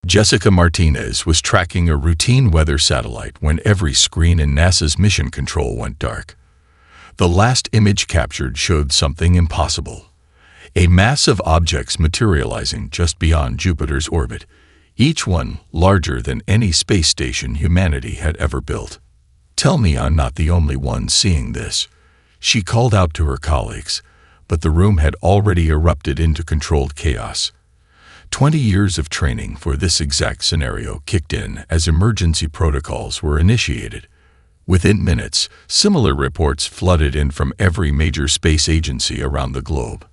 Jessica Martinez was tracking a routine weather satellite when every screen in NASA's mission control went dark. The last image captured showed something impossible. A mass of objects materializing just beyond Jupiter's orbit, each one larger than any space station humanity had ever built. "Tell me I'm not the only one seeing this," she called out to her colleagues, but the room had already erupted into controlled chaos. 20 years of training for this exact scenario kicked in as emergency protocols were initiated. Within minutes, similar reports flooded in from every major space agency around the globe.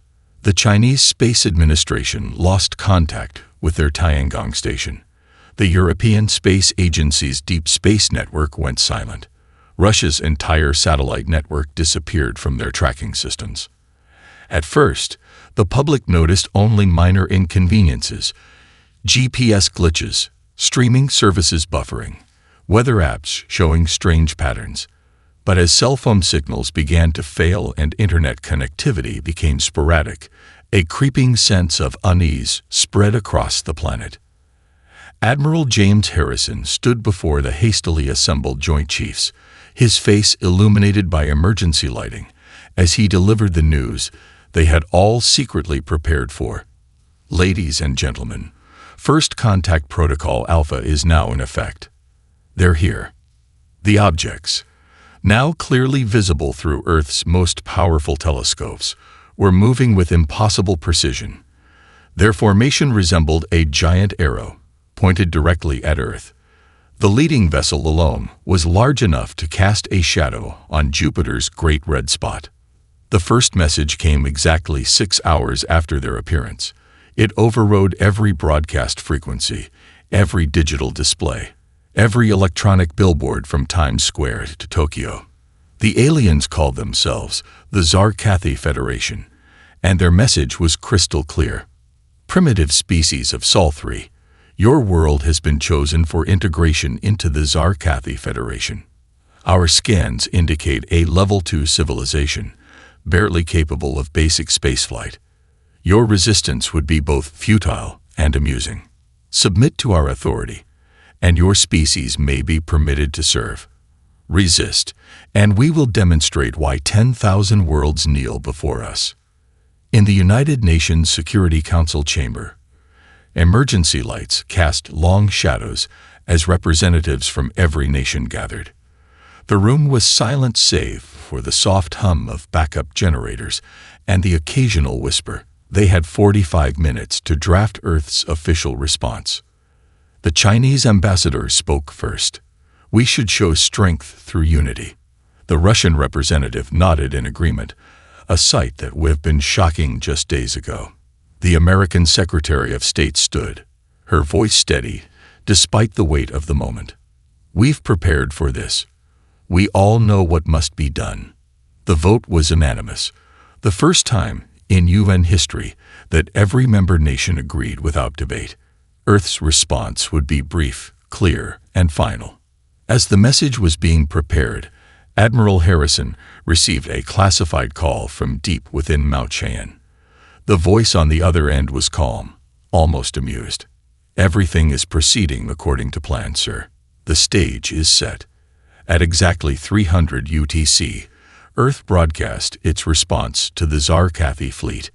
The Chinese Space Administration lost contact with their Tiangong station. The European Space Agency's Deep Space Network went silent. Russia's entire satellite network disappeared from their tracking systems. At first, the public noticed only minor inconveniences: GPS glitches, streaming services buffering, weather apps showing strange patterns. But as cell phone signals began to fail and internet connectivity became sporadic, a creeping sense of unease spread across the planet. Admiral James Harrison stood before the hastily assembled Joint Chiefs, his face illuminated by emergency lighting, as he delivered the news they had all secretly prepared for. "Ladies and gentlemen, First Contact Protocol Alpha is now in effect. They're here." The objects, now clearly visible through Earth's most powerful telescopes, were moving with impossible precision. Their formation resembled a giant arrow, pointed directly at Earth. The leading vessel alone was large enough to cast a shadow on Jupiter's great red spot. The first message came exactly 6 hours after their appearance. It overrode every broadcast frequency, every digital display, every electronic billboard from Times Square to Tokyo. The aliens called themselves the Zarkathi Federation, and their message was crystal clear. "Primitive species of Sol 3, your world has been chosen for integration into the Zarkathi Federation. Our scans indicate a Level 2 civilization, barely capable of basic spaceflight. Your resistance would be both futile and amusing. Submit to our authority, and your species may be permitted to serve. Resist, and we will demonstrate why 10,000 worlds kneel before us." In the United Nations Security Council chamber, emergency lights cast long shadows as representatives from every nation gathered. The room was silent save for the soft hum of backup generators and the occasional whisper. They had 45 minutes to draft Earth's official response. The Chinese ambassador spoke first. "We should show strength through unity." The Russian representative nodded in agreement, a sight that would have been shocking just days ago. The American Secretary of State stood, her voice steady, despite the weight of the moment. "We've prepared for this. We all know what must be done." The vote was unanimous, the first time in UN history that every member nation agreed without debate. Earth's response would be brief, clear, and final. As the message was being prepared, Admiral Harrison received a classified call from deep within Mount Cheyenne. The voice on the other end was calm, almost amused. "Everything is proceeding according to plan, sir. The stage is set." At exactly 300 UTC, Earth broadcast its response to the Zarkathi fleet.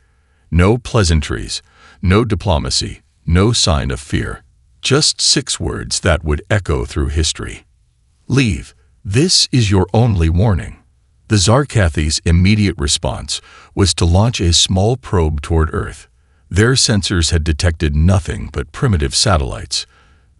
No pleasantries, no diplomacy, no sign of fear. Just 6 words that would echo through history. "Leave. This is your only warning." The Zarkathi's immediate response was to launch a small probe toward Earth. Their sensors had detected nothing but primitive satellites,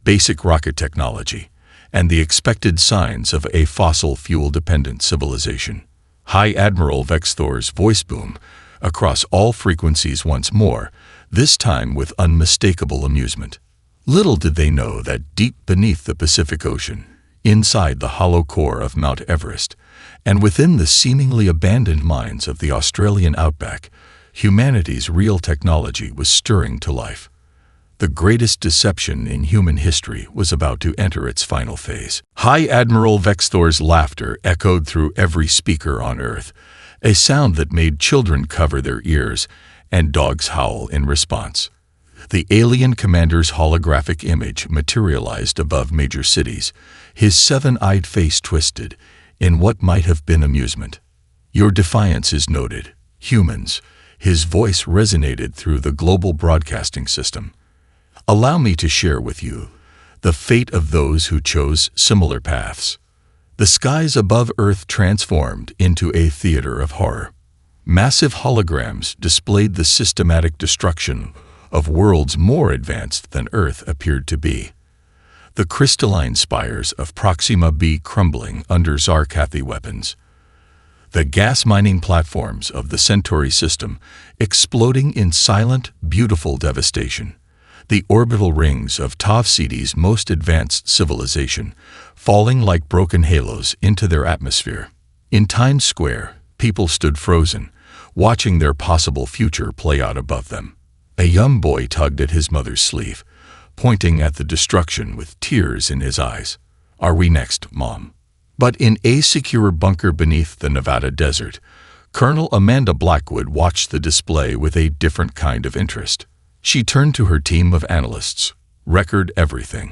basic rocket technology, and the expected signs of a fossil fuel-dependent civilization. High Admiral Vexthor's voice boomed across all frequencies once more, this time with unmistakable amusement. Little did they know that deep beneath the Pacific Ocean, inside the hollow core of Mount Everest, and within the seemingly abandoned mines of the Australian outback, humanity's real technology was stirring to life. The greatest deception in human history was about to enter its final phase. High Admiral Vexthor's laughter echoed through every speaker on Earth, a sound that made children cover their ears and dogs howl in response. The alien commander's holographic image materialized above major cities, his seven-eyed face twisted in what might have been amusement. "Your defiance is noted, humans." His voice resonated through the global broadcasting system. "Allow me to share with you the fate of those who chose similar paths." The skies above Earth transformed into a theater of horror. Massive holograms displayed the systematic destruction of worlds more advanced than Earth appeared to be. The crystalline spires of Proxima B crumbling under Zarkathi weapons. The gas mining platforms of the Centauri system exploding in silent, beautiful devastation. The orbital rings of Tav Ceti's most advanced civilization falling like broken halos into their atmosphere. In Times Square, people stood frozen, watching their possible future play out above them. A young boy tugged at his mother's sleeve, pointing at the destruction with tears in his eyes. "Are we next, Mom?" But in a secure bunker beneath the Nevada desert, Colonel Amanda Blackwood watched the display with a different kind of interest. She turned to her team of analysts, record everything.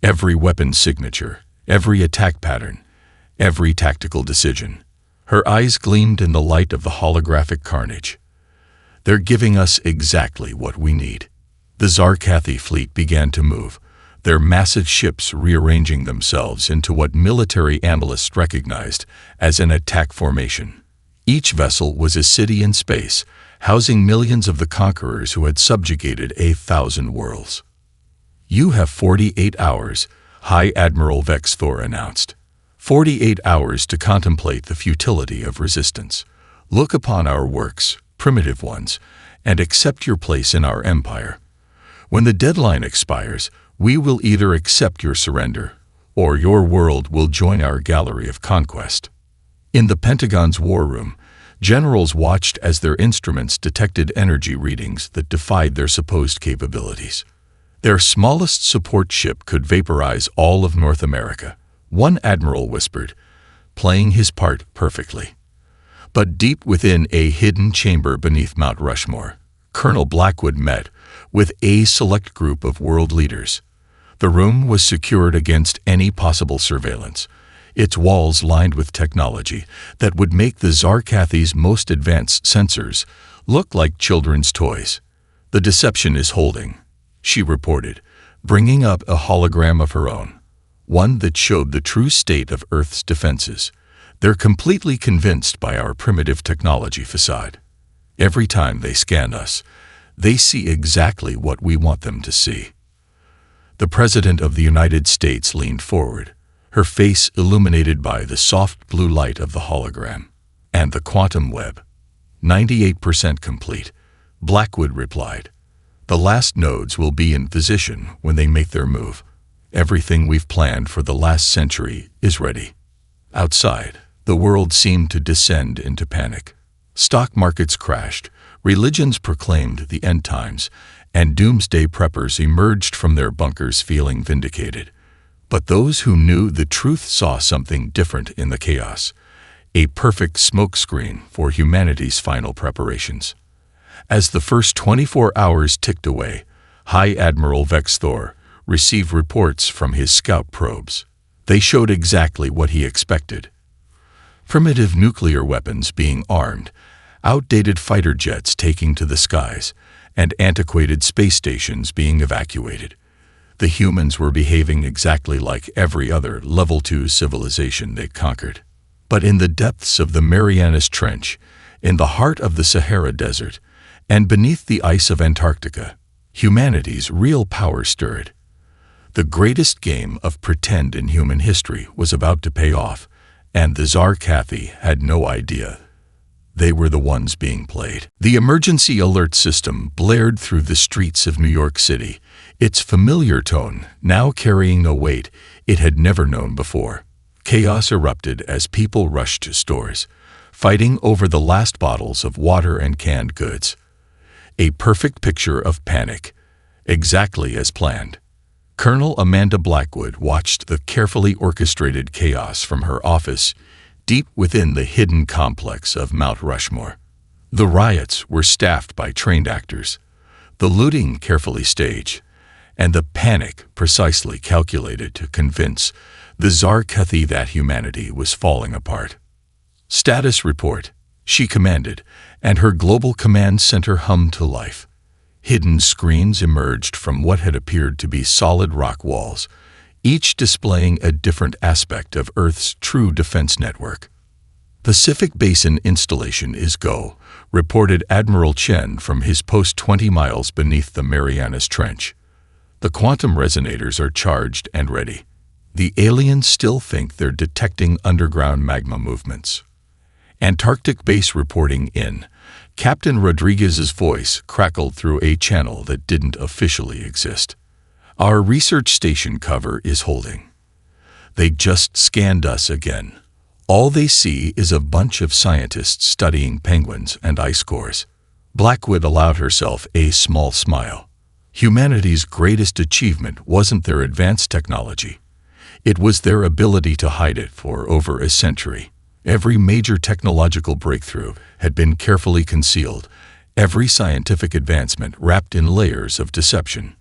Every weapon signature, every attack pattern, every tactical decision. Her eyes gleamed in the light of the holographic carnage. "They're giving us exactly what we need." The Zarkathi fleet began to move, their massive ships rearranging themselves into what military analysts recognized as an attack formation. Each vessel was a city in space, housing millions of the conquerors who had subjugated 1,000 worlds. "You have 48 hours, High Admiral Vex Thor announced. 48 hours to contemplate the futility of resistance. Look upon our works, primitive ones, and accept your place in our empire. When the deadline expires, we will either accept your surrender, or your world will join our gallery of conquest." In the Pentagon's war room, generals watched as their instruments detected energy readings that defied their supposed capabilities. Their smallest support ship could vaporize all of North America, one admiral whispered, playing his part perfectly. But deep within a hidden chamber beneath Mount Rushmore, Colonel Blackwood met with a select group of world leaders. The room was secured against any possible surveillance, its walls lined with technology that would make the Zarkathi's most advanced sensors look like children's toys. "The deception is holding," she reported, bringing up a hologram of her own, one that showed the true state of Earth's defenses. "They're completely convinced by our primitive technology facade. Every time they scan us, they see exactly what we want them to see." The President of the United States leaned forward, her face illuminated by the soft blue light of the hologram. "And the quantum web?" 98% complete, Blackwood replied. "The last nodes will be in position when they make their move. Everything we've planned for the last century is ready." Outside, the world seemed to descend into panic. Stock markets crashed, religions proclaimed the end times, and doomsday preppers emerged from their bunkers feeling vindicated. But those who knew the truth saw something different in the chaos, a perfect smokescreen for humanity's final preparations. As the first 24 hours ticked away, High Admiral Vex Thor received reports from his scout probes. They showed exactly what he expected. Primitive nuclear weapons being armed, outdated fighter jets taking to the skies, and antiquated space stations being evacuated. The humans were behaving exactly like every other Level 2 civilization they conquered. But in the depths of the Marianas Trench, in the heart of the Sahara Desert, and beneath the ice of Antarctica, humanity's real power stirred. The greatest game of pretend in human history was about to pay off, and the Zarkathi had no idea. They were the ones being played. The emergency alert system blared through the streets of New York City, its familiar tone now carrying a weight it had never known before. Chaos erupted as people rushed to stores, fighting over the last bottles of water and canned goods. A perfect picture of panic, exactly as planned. Colonel Amanda Blackwood watched the carefully orchestrated chaos from her office deep within the hidden complex of Mount Rushmore. The riots were staffed by trained actors. the looting carefully staged, and the panic precisely calculated to convince the Zarkethi that humanity was falling apart. "Status report," she commanded, and her global command center hummed to life. Hidden screens emerged from what had appeared to be solid rock walls, each displaying a different aspect of Earth's true defense network. "Pacific Basin installation is go," reported Admiral Chen from his post 20 miles beneath the Marianas Trench. "The quantum resonators are charged and ready. The aliens still think they're detecting underground magma movements." Antarctic base reporting in. Captain Rodriguez's voice crackled through a channel that didn't officially exist. "Our research station cover is holding. They just scanned us again. All they see is a bunch of scientists studying penguins and ice cores." Blackwood allowed herself a small smile. Humanity's greatest achievement wasn't their advanced technology. It was their ability to hide it for over a century. Every major technological breakthrough had been carefully concealed, every scientific advancement wrapped in layers of deception.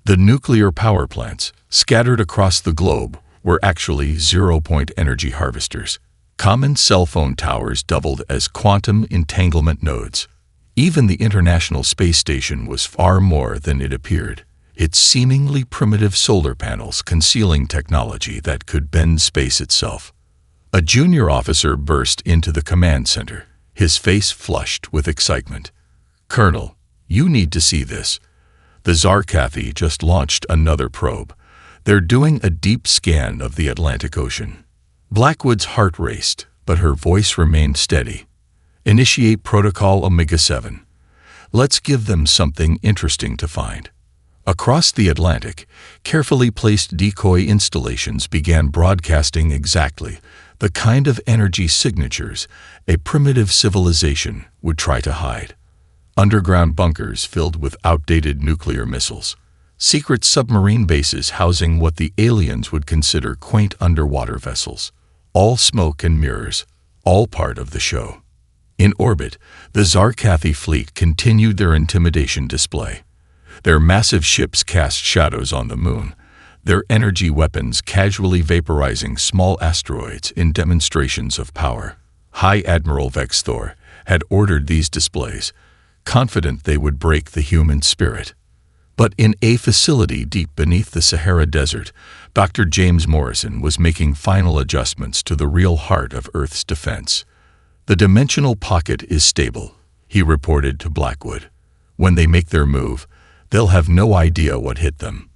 The nuclear power plants, scattered across the globe, were actually zero-point energy harvesters. Common cell phone towers doubled as quantum entanglement nodes. Even the International Space Station was far more than it appeared, its seemingly primitive solar panels concealing technology that could bend space itself. A junior officer burst into the command center, his face flushed with excitement. "Colonel, you need to see this. The Zarkethi just launched another probe. They're doing a deep scan of the Atlantic Ocean." Blackwood's heart raced, but her voice remained steady. "Initiate Protocol Omega-7. Let's give them something interesting to find." Across the Atlantic, carefully placed decoy installations began broadcasting exactly the kind of energy signatures a primitive civilization would try to hide. Underground bunkers filled with outdated nuclear missiles, secret submarine bases housing what the aliens would consider quaint underwater vessels, all smoke and mirrors, all part of the show. In orbit, the Zarkethi fleet continued their intimidation display. Their massive ships cast shadows on the moon, their energy weapons casually vaporizing small asteroids in demonstrations of power. High Admiral Vexthor had ordered these displays, confident they would break the human spirit. But in a facility deep beneath the Sahara Desert, Dr. James Morrison was making final adjustments to the real heart of Earth's defense. "The dimensional pocket is stable," he reported to Blackwood. "When they make their move, they'll have no idea what hit them."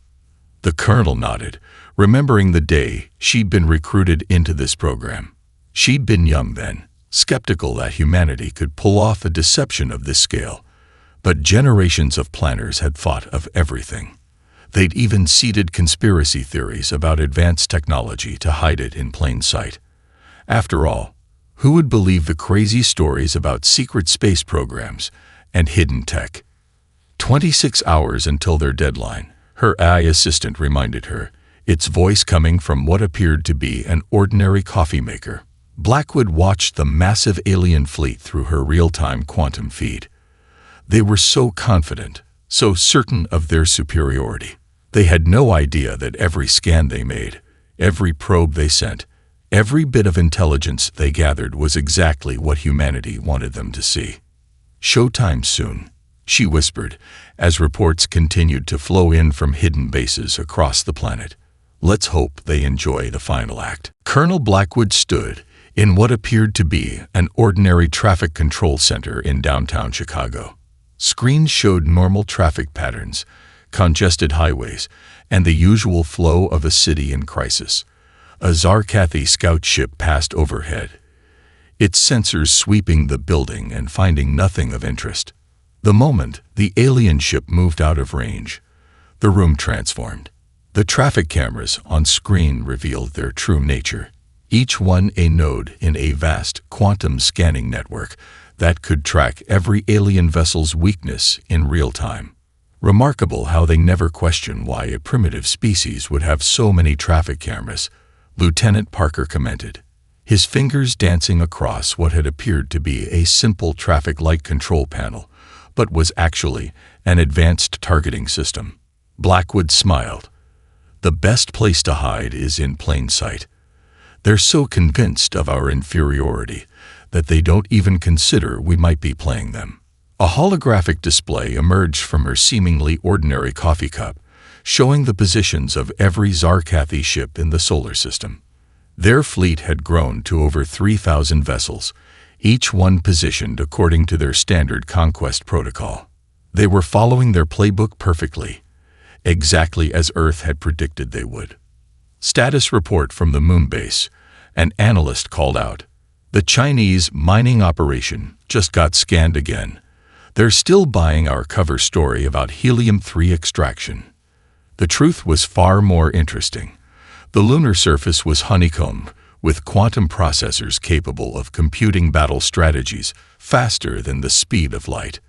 The colonel nodded, remembering the day she'd been recruited into this program. She'd been young then, skeptical that humanity could pull off a deception of this scale. But generations of planners had thought of everything. They'd even seeded conspiracy theories about advanced technology to hide it in plain sight. After all, who would believe the crazy stories about secret space programs and hidden tech? 26 hours until their deadline, her AI assistant reminded her, its voice coming from what appeared to be an ordinary coffee maker. Blackwood watched the massive alien fleet through her real-time quantum feed. They were so confident, so certain of their superiority. They had no idea that every scan they made, every probe they sent, every bit of intelligence they gathered was exactly what humanity wanted them to see. "Showtime soon," she whispered, as reports continued to flow in from hidden bases across the planet. "Let's hope they enjoy the final act." Colonel Blackwood stood in what appeared to be an ordinary traffic control center in downtown Chicago. Screens showed normal traffic patterns, congested highways, and the usual flow of a city in crisis. A Zarkethi scout ship passed overhead, its sensors sweeping the building and finding nothing of interest. The moment the alien ship moved out of range, the room transformed. The traffic cameras on screen revealed their true nature, each one a node in a vast quantum scanning network that could track every alien vessel's weakness in real time. Remarkable how they never questioned why a primitive species would have so many traffic cameras, Lieutenant Parker commented, his fingers dancing across what had appeared to be a simple traffic light control panel. but was actually an advanced targeting system. Blackwood smiled. The best place to hide is in plain sight. They're so convinced of our inferiority that they don't even consider we might be playing them. A holographic display emerged from her seemingly ordinary coffee cup, showing the positions of every Zarkathi ship in the solar system. Their fleet had grown to over 3,000 vessels, each one positioned according to their standard conquest protocol. They were following their playbook perfectly, exactly as Earth had predicted they would. Status report from the moon base. An analyst called out. The Chinese mining operation just got scanned again. They're still buying our cover story about helium-3 extraction. The truth was far more interesting. The lunar surface was honeycombed with quantum processors capable of computing battle strategies faster than the speed of light.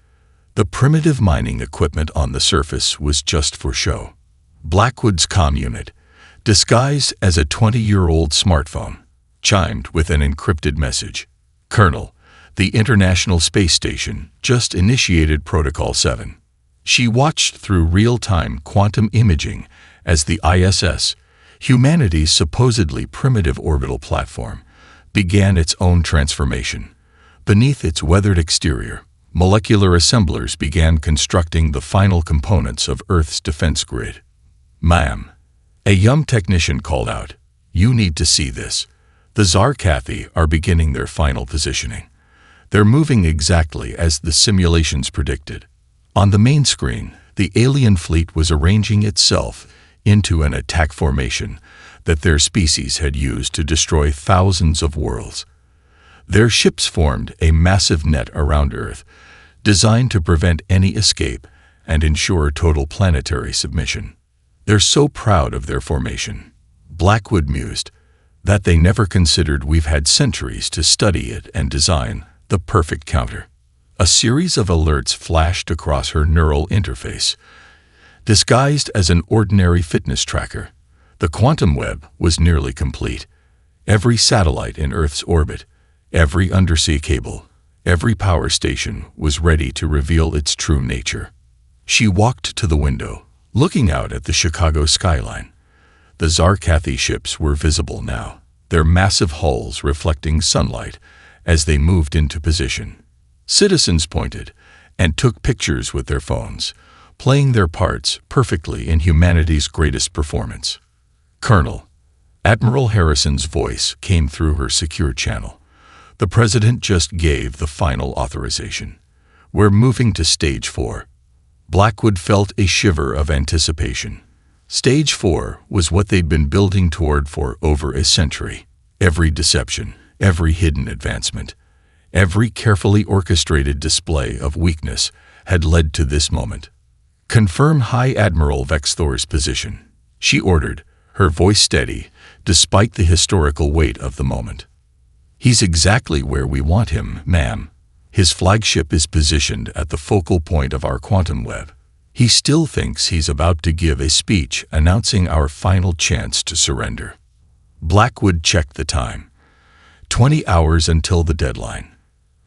The primitive mining equipment on the surface was just for show. Blackwood's comm unit, disguised as a 20-year-old smartphone, chimed with an encrypted message. Colonel, the International Space Station just initiated Protocol 7. She watched through real-time quantum imaging as the ISS, humanity's supposedly primitive orbital platform, began its own transformation. Beneath its weathered exterior, molecular assemblers began constructing the final components of Earth's defense grid. Ma'am, a young technician called out, you need to see this. The Zarkathi are beginning their final positioning. They're moving exactly as the simulations predicted. On the main screen, the alien fleet was arranging itself into an attack formation that their species had used to destroy thousands of worlds. Their ships formed a massive net around Earth, designed to prevent any escape and ensure total planetary submission. They're so proud of their formation, Blackwood mused, that they never considered we've had centuries to study it and design the perfect counter. A series of alerts flashed across her neural interface. Disguised as an ordinary fitness tracker, the quantum web was nearly complete. Every satellite in Earth's orbit, every undersea cable, every power station was ready to reveal its true nature. She walked to the window, looking out at the Chicago skyline. The Zarkathi ships were visible now, their massive hulls reflecting sunlight as they moved into position. Citizens pointed and took pictures with their phones, playing their parts perfectly in humanity's greatest performance. Colonel, Admiral Harrison's voice came through her secure channel. The President just gave the final authorization. We're moving to Stage 4. Blackwood felt a shiver of anticipation. Stage 4 was what they'd been building toward for over a century. Every deception, every hidden advancement, every carefully orchestrated display of weakness had led to this moment. Confirm High Admiral Vexthor's position, she ordered, her voice steady, despite the historical weight of the moment. He's exactly where we want him, ma'am. His flagship is positioned at the focal point of our quantum web. He still thinks he's about to give a speech announcing our final chance to surrender. Blackwood checked the time. 20 hours until the deadline.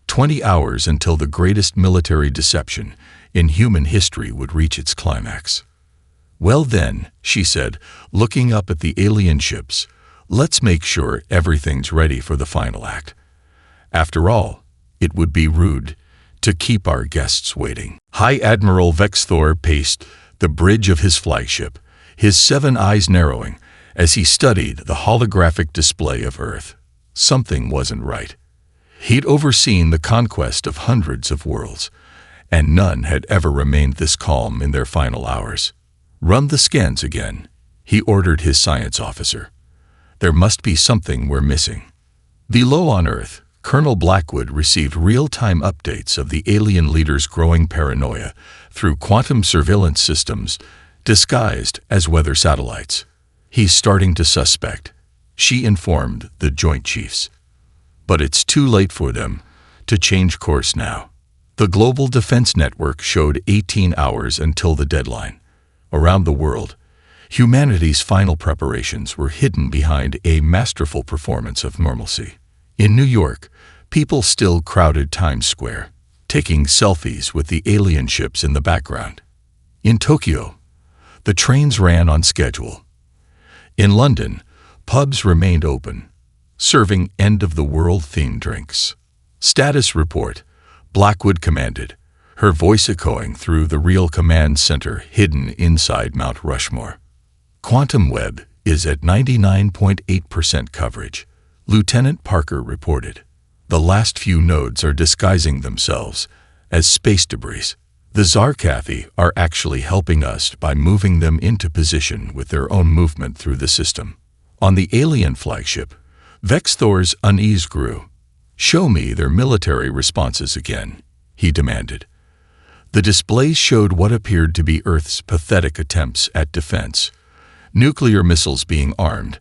20 hours until the greatest military deception in human history would reach its climax. Well then, she said, looking up at the alien ships, let's make sure everything's ready for the final act. After all, it would be rude to keep our guests waiting. High Admiral Vexthor paced the bridge of his flagship, his 7 eyes narrowing as he studied the holographic display of Earth. Something wasn't right. He'd overseen the conquest of hundreds of worlds, and none had ever remained this calm in their final hours. Run the scans again, he ordered his science officer. There must be something we're missing. Below on Earth, Colonel Blackwood received real-time updates of the alien leader's growing paranoia through quantum surveillance systems disguised as weather satellites. He's starting to suspect, she informed the Joint Chiefs. But it's too late for them to change course now. The Global Defense Network showed 18 hours until the deadline. Around the world, humanity's final preparations were hidden behind a masterful performance of normalcy. In New York, people still crowded Times Square, taking selfies with the alien ships in the background. In Tokyo, the trains ran on schedule. In London, pubs remained open, serving end-of-the-world-themed drinks. Status report, Blackwood commanded, her voice echoing through the real command center hidden inside Mount Rushmore. Quantum Web is at 99.8% coverage, Lieutenant Parker reported. The last few nodes are disguising themselves as space debris. The Zarkathi are actually helping us by moving them into position with their own movement through the system. On the alien flagship, Vexthor's unease grew. "Show me their military responses again," he demanded. The displays showed what appeared to be Earth's pathetic attempts at defense. Nuclear missiles being armed,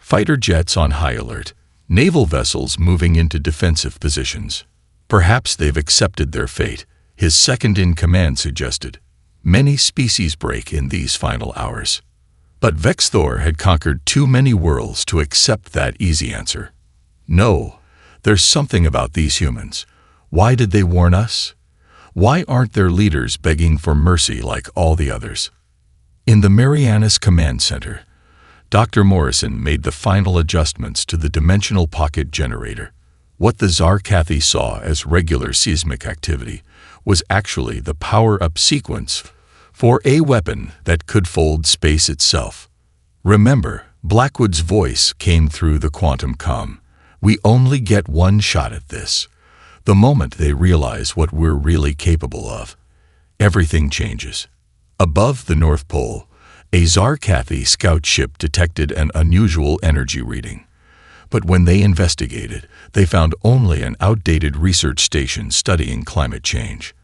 fighter jets on high alert, naval vessels moving into defensive positions. "Perhaps they've accepted their fate," his second-in-command suggested. "Many species break in these final hours." But Vexthor had conquered too many worlds to accept that easy answer. "No, there's something about these humans. Why did they warn us? Why aren't their leaders begging for mercy like all the others?" In the Marianas Command Center, Dr. Morrison made the final adjustments to the dimensional pocket generator. What the Zarkathi saw as regular seismic activity was actually the power-up sequence for a weapon that could fold space itself. "Remember," Blackwood's voice came through the quantum comm, "we only get one shot at this. The moment they realize what we're really capable of, everything changes." Above the North Pole, a Zarkathi scout ship detected an unusual energy reading. But when they investigated, they found only an outdated research station studying climate change.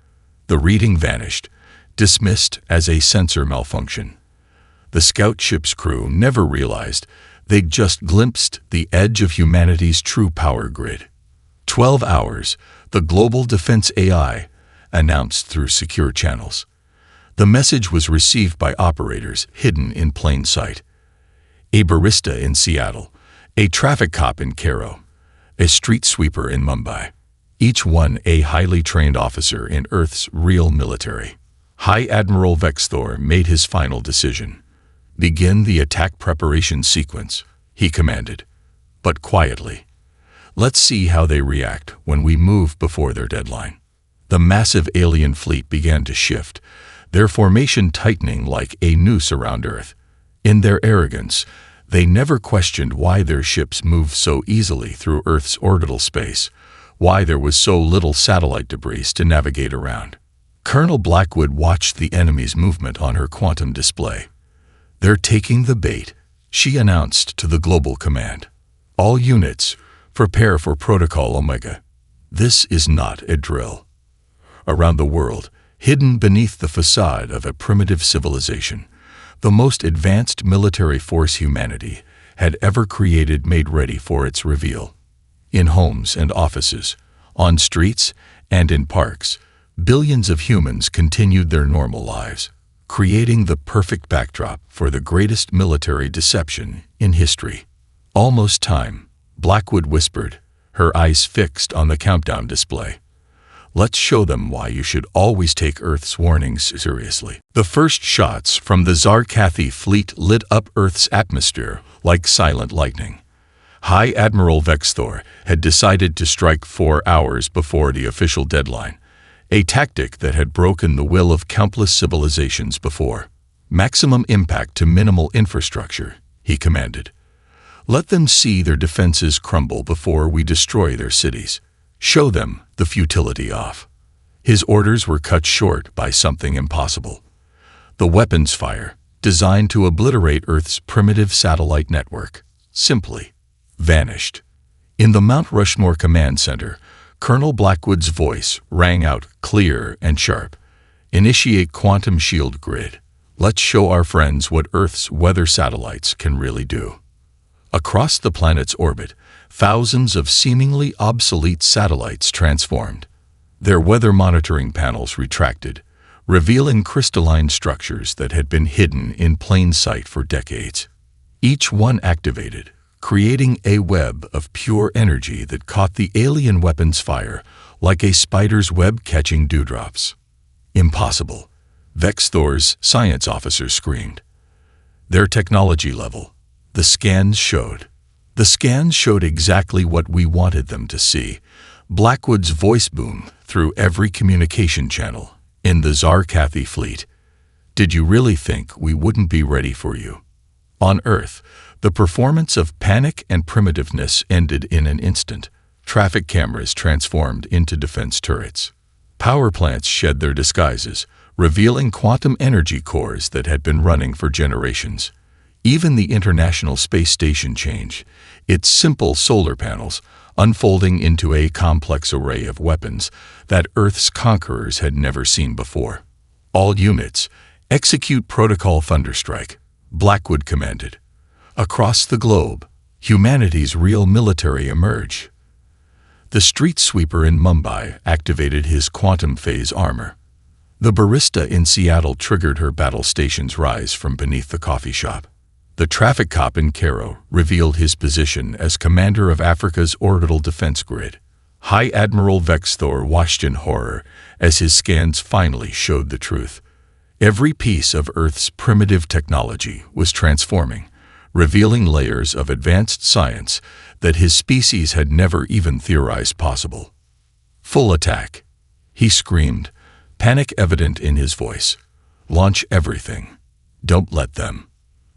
The reading vanished, dismissed as a sensor malfunction. The scout ship's crew never realized they'd just glimpsed the edge of humanity's true power grid. 12 hours, the global defense AI announced through secure channels. The message was received by operators hidden in plain sight. A barista in Seattle, a traffic cop in Cairo, a street sweeper in Mumbai, each one a highly trained officer in Earth's real military. High Admiral Vexthor made his final decision. "Begin the attack preparation sequence," he commanded, but quietly. "Let's see how they react when we move before their deadline." The massive alien fleet began to shift, their formation tightening like a noose around Earth. In their arrogance, they never questioned why their ships moved so easily through Earth's orbital space, why there was so little satellite debris to navigate around. Colonel Blackwood watched the enemy's movement on her quantum display. "They're taking the bait," she announced to the global command. "All units, prepare for Protocol Omega. This is not a drill." Around the world, hidden beneath the facade of a primitive civilization, the most advanced military force humanity had ever created made ready for its reveal. In homes and offices, on streets and in parks, billions of humans continued their normal lives, creating the perfect backdrop for the greatest military deception in history. "Almost time," Blackwood whispered, her eyes fixed on the countdown display. "Let's show them why you should always take Earth's warnings seriously." The first shots from the Zarkathi fleet lit up Earth's atmosphere like silent lightning. High Admiral Vexthor had decided to strike 4 hours before the official deadline, a tactic that had broken the will of countless civilizations before. "Maximum impact to minimal infrastructure," he commanded. "Let them see their defenses crumble before we destroy their cities. Show them the futility of." His orders were cut short by something impossible. The weapons fire, designed to obliterate Earth's primitive satellite network, simply vanished. In the Mount Rushmore Command Center, Colonel Blackwood's voice rang out clear and sharp. "Initiate quantum shield grid. Let's show our friends what Earth's weather satellites can really do." Across the planet's orbit, thousands of seemingly obsolete satellites transformed. Their weather monitoring panels retracted, revealing crystalline structures that had been hidden in plain sight for decades. Each one activated, creating a web of pure energy that caught the alien weapons fire like a spider's web catching dewdrops. Impossible, Vex Thor's science officer screamed. Their technology level, the scans showed. The scans showed exactly what we wanted them to see. Blackwood's voice boomed through every communication channel in the Zarkathi fleet. Did you really think we wouldn't be ready for you? On Earth, the performance of panic and primitiveness ended in an instant. Traffic cameras transformed into defense turrets. Power plants shed their disguises, revealing quantum energy cores that had been running for generations. Even the International Space Station changed, its simple solar panels unfolding into a complex array of weapons that Earth's conquerors had never seen before. All units, execute Protocol Thunderstrike, Blackwood commanded. Across the globe, humanity's real military emerged. The street sweeper in Mumbai activated his quantum phase armor. The barista in Seattle triggered her battle station's rise from beneath the coffee shop. The traffic cop in Cairo revealed his position as commander of Africa's orbital defense grid. High Admiral Vex Thor watched in horror as his scans finally showed the truth. Every piece of Earth's primitive technology was transforming, revealing layers of advanced science that his species had never even theorized possible. Full attack, he screamed, panic evident in his voice. Launch everything. Don't let them.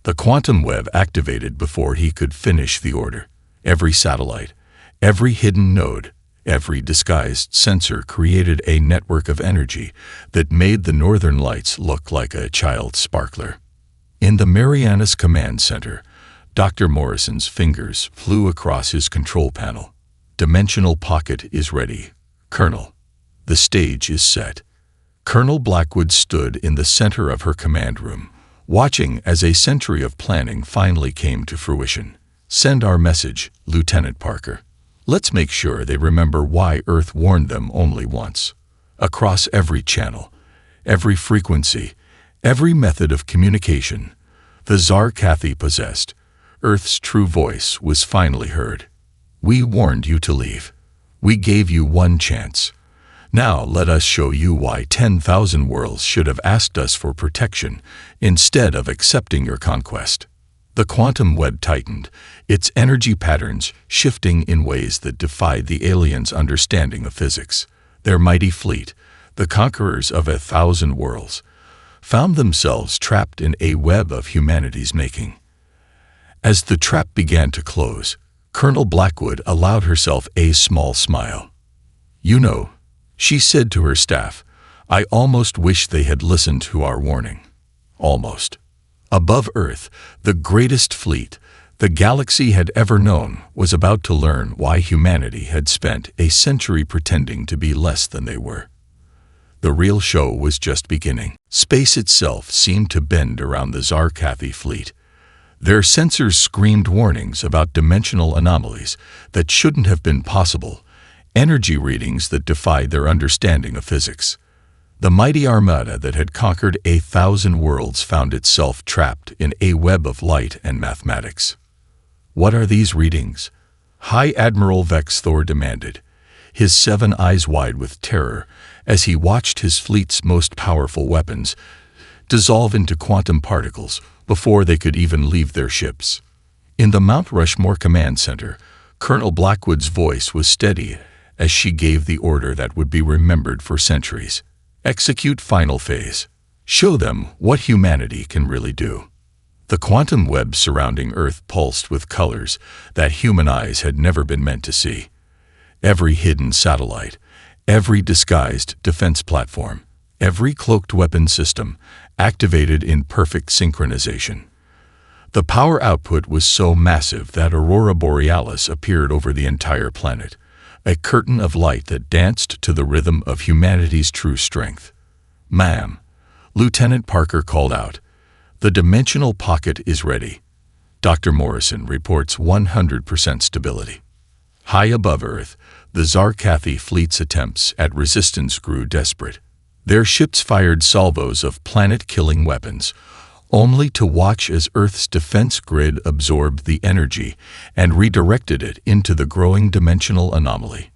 The quantum web activated before he could finish the order. Every satellite, every hidden node, every disguised sensor created a network of energy that made the northern lights look like a child's sparkler. In the Marianas Command Center, Dr. Morrison's fingers flew across his control panel. Dimensional pocket is ready. Colonel, the stage is set. Colonel Blackwood stood in the center of her command room, watching as a century of planning finally came to fruition. Send our message, Lieutenant Parker. Let's make sure they remember why Earth warned them only once. Across every channel, every frequency, every method of communication, the Zarkathi possessed, Earth's true voice was finally heard. We warned you to leave. We gave you one chance. Now let us show you why 10,000 worlds should have asked us for protection instead of accepting your conquest. The quantum web tightened, its energy patterns shifting in ways that defied the aliens' understanding of physics. Their mighty fleet, the conquerors of 1,000 worlds, found themselves trapped in a web of humanity's making. As the trap began to close, Colonel Blackwood allowed herself a small smile. You know, she said to her staff, I almost wish they had listened to our warning. Almost. Above Earth, the greatest fleet the galaxy had ever known was about to learn why humanity had spent a century pretending to be less than they were. The real show was just beginning. Space itself seemed to bend around the Zarkathi fleet. Their sensors screamed warnings about dimensional anomalies that shouldn't have been possible, energy readings that defied their understanding of physics. The mighty armada that had conquered 1,000 worlds found itself trapped in a web of light and mathematics. What are these readings? High Admiral Vex Thor demanded, his 7 eyes wide with terror as he watched his fleet's most powerful weapons dissolve into quantum particles before they could even leave their ships. In the Mount Rushmore Command Center, Colonel Blackwood's voice was steady as she gave the order that would be remembered for centuries. Execute final phase. Show them what humanity can really do. The quantum web surrounding Earth pulsed with colors that human eyes had never been meant to see. Every hidden satellite, every disguised defense platform, every cloaked weapon system activated in perfect synchronization. The power output was so massive that Aurora Borealis appeared over the entire planet, a curtain of light that danced to the rhythm of humanity's true strength. Ma'am, Lieutenant Parker called out, the dimensional pocket is ready. Dr. Morrison reports 100% stability. High above Earth, the Zarkathi fleet's attempts at resistance grew desperate. Their ships fired salvos of planet-killing weapons, only to watch as Earth's defense grid absorbed the energy and redirected it into the growing dimensional anomaly.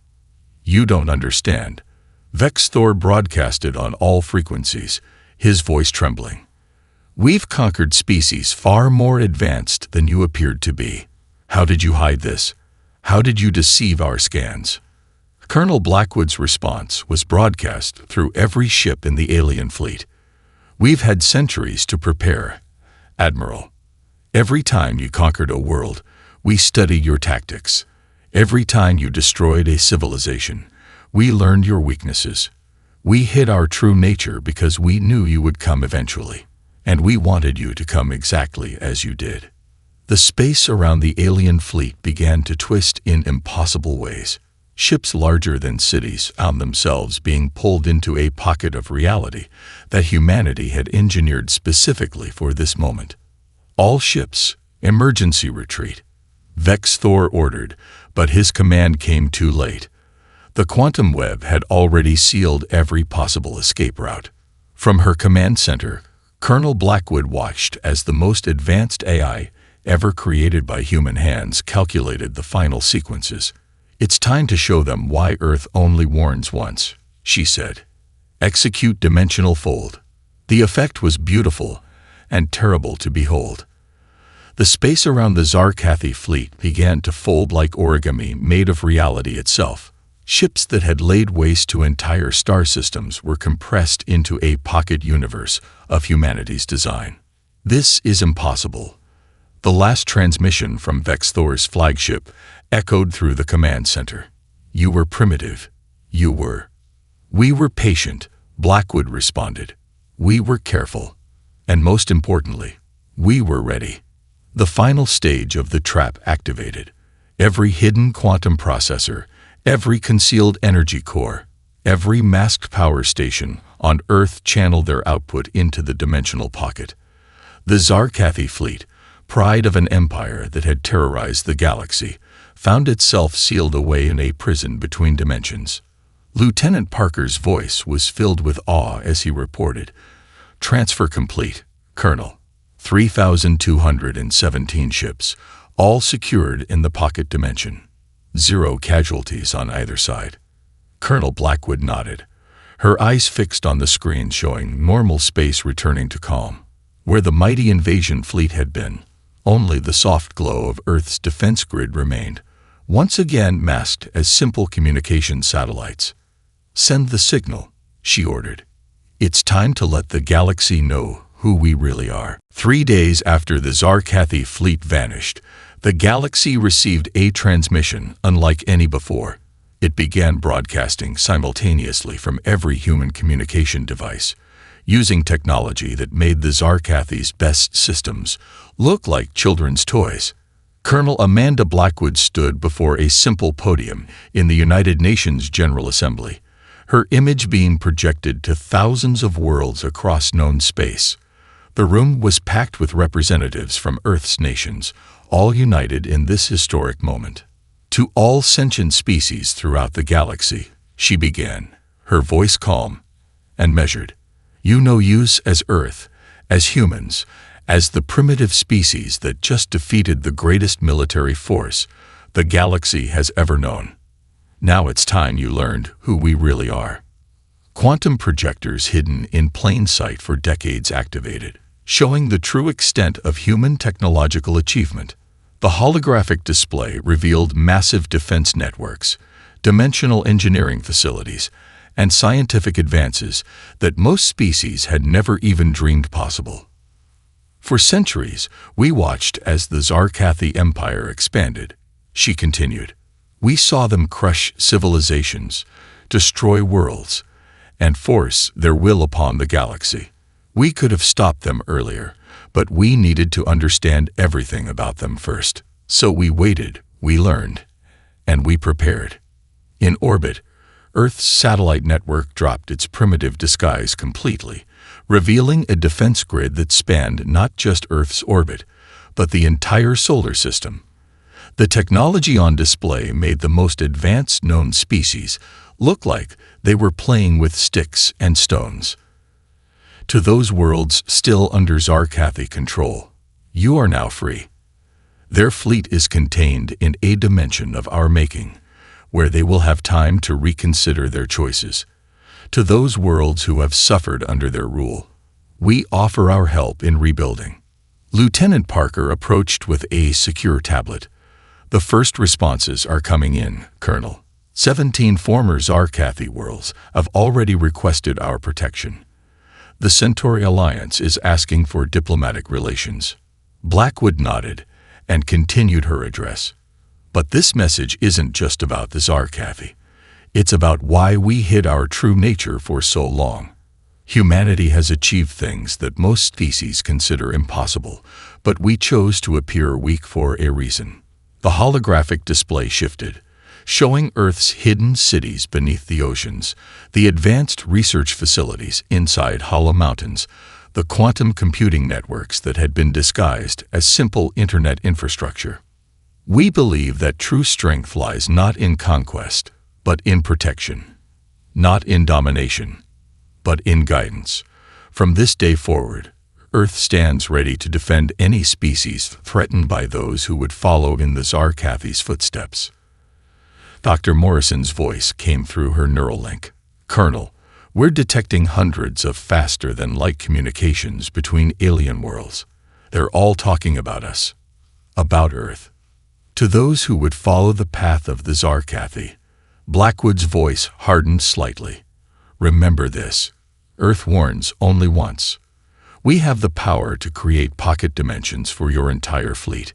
You don't understand. Vex Thor broadcasted on all frequencies, his voice trembling. We've conquered species far more advanced than you appeared to be. How did you hide this? How did you deceive our scans? Colonel Blackwood's response was broadcast through every ship in the alien fleet. We've had centuries to prepare, Admiral. Every time you conquered a world, we studied your tactics. Every time you destroyed a civilization, we learned your weaknesses. We hid our true nature because we knew you would come eventually, and we wanted you to come exactly as you did. The space around the alien fleet began to twist in impossible ways. Ships larger than cities found themselves being pulled into a pocket of reality that humanity had engineered specifically for this moment. All ships, emergency retreat. Vex Thor ordered, but his command came too late. The quantum web had already sealed every possible escape route. From her command center, Colonel Blackwood watched as the most advanced AI ever created by human hands calculated the final sequences. It's time to show them why Earth only warns once, she said. Execute dimensional fold. The effect was beautiful and terrible to behold. The space around the Zarkathi fleet began to fold like origami made of reality itself. Ships that had laid waste to entire star systems were compressed into a pocket universe of humanity's design. This is impossible. The last transmission from Vex Thor's flagship echoed through the command center. You were primitive. You were. We were patient, Blackwood responded. We were careful. And most importantly, we were ready. The final stage of the trap activated. Every hidden quantum processor, every concealed energy core, every masked power station on Earth channeled their output into the dimensional pocket. The Zarkathi fleet, pride of an empire that had terrorized the galaxy, found itself sealed away in a prison between dimensions. Lieutenant Parker's voice was filled with awe as he reported, "Transfer complete, Colonel. 3,217 ships, all secured in the pocket dimension. 0 casualties on either side." Colonel Blackwood nodded, her eyes fixed on the screen showing normal space returning to calm. Where the mighty invasion fleet had been, only the soft glow of Earth's defense grid remained, once again masked as simple communication satellites. "Send the signal," she ordered. "It's time to let the galaxy know who we really are." 3 days after the Zarkathi fleet vanished, the galaxy received a transmission unlike any before. It began broadcasting simultaneously from every human communication device, using technology that made the Zarkathi's best systems look like children's toys. Colonel Amanda Blackwood stood before a simple podium in the United Nations General Assembly, her image being projected to thousands of worlds across known space. The room was packed with representatives from Earth's nations, all united in this historic moment. "To all sentient species throughout the galaxy," she began, her voice calm and measured. "You know use as Earth, as humans, as the primitive species that just defeated the greatest military force the galaxy has ever known. Now it's time you learned who we really are." Quantum projectors hidden in plain sight for decades activated, showing the true extent of human technological achievement. The holographic display revealed massive defense networks, dimensional engineering facilities, and scientific advances that most species had never even dreamed possible. "For centuries, we watched as the Zarkathi Empire expanded," she continued. "We saw them crush civilizations, destroy worlds, and force their will upon the galaxy. We could have stopped them earlier, but we needed to understand everything about them first. So we waited, we learned, and we prepared." In orbit, Earth's satellite network dropped its primitive disguise completely, revealing a defense grid that spanned not just Earth's orbit, but the entire solar system. The technology on display made the most advanced known species look like they were playing with sticks and stones. "To those worlds still under Zarkathi control, you are now free. Their fleet is contained in a dimension of our making, where they will have time to reconsider their choices. To those worlds who have suffered under their rule, we offer our help in rebuilding. Lieutenant Parker approached with a secure tablet. The first responses are coming in, Colonel. 17 former Zarkathi worlds have already requested our protection. The Centauri Alliance is asking for diplomatic relations. Blackwood nodded and continued her address. But this message isn't just about the Zarkathi. It's about why we hid our true nature for so long. Humanity has achieved things that most species consider impossible, but we chose to appear weak for a reason. The holographic display shifted, showing Earth's hidden cities beneath the oceans, the advanced research facilities inside hollow mountains, the quantum computing networks that had been disguised as simple internet infrastructure. We believe that true strength lies not in conquest, but in protection. Not in domination, but in guidance. From this day forward, Earth stands ready to defend any species threatened by those who would follow in the Zarkathi's footsteps. Dr. Morrison's voice came through her neural link. Colonel, we're detecting hundreds of faster-than-light communications between alien worlds. They're all talking about us, about Earth. To those who would follow the path of the Zarkathi, Blackwood's voice hardened slightly. Remember this. Earth warns only once. We have the power to create pocket dimensions for your entire fleet.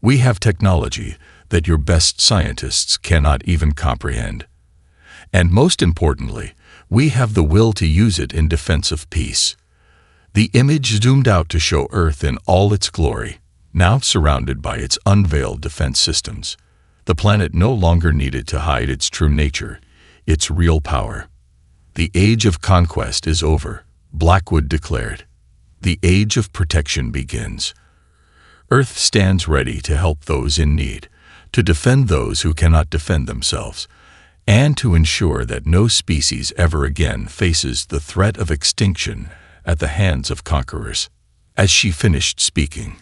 We have technology that your best scientists cannot even comprehend. And most importantly, we have the will to use it in defense of peace. The image zoomed out to show Earth in all its glory, now surrounded by its unveiled defense systems. The planet no longer needed to hide its true nature, its real power. The age of conquest is over, Blackwood declared. The age of protection begins. Earth stands ready to help those in need, to defend those who cannot defend themselves, and to ensure that no species ever again faces the threat of extinction at the hands of conquerors. As she finished speaking,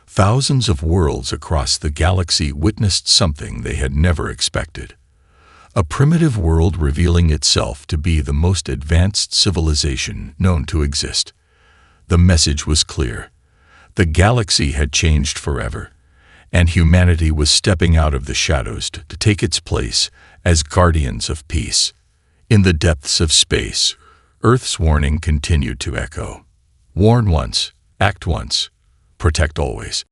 thousands of worlds across the galaxy witnessed something they had never expected. A primitive world revealing itself to be the most advanced civilization known to exist. The message was clear. The galaxy had changed forever, and humanity was stepping out of the shadows to take its place as guardians of peace. In the depths of space, Earth's warning continued to echo. Warn once, act once, protect always.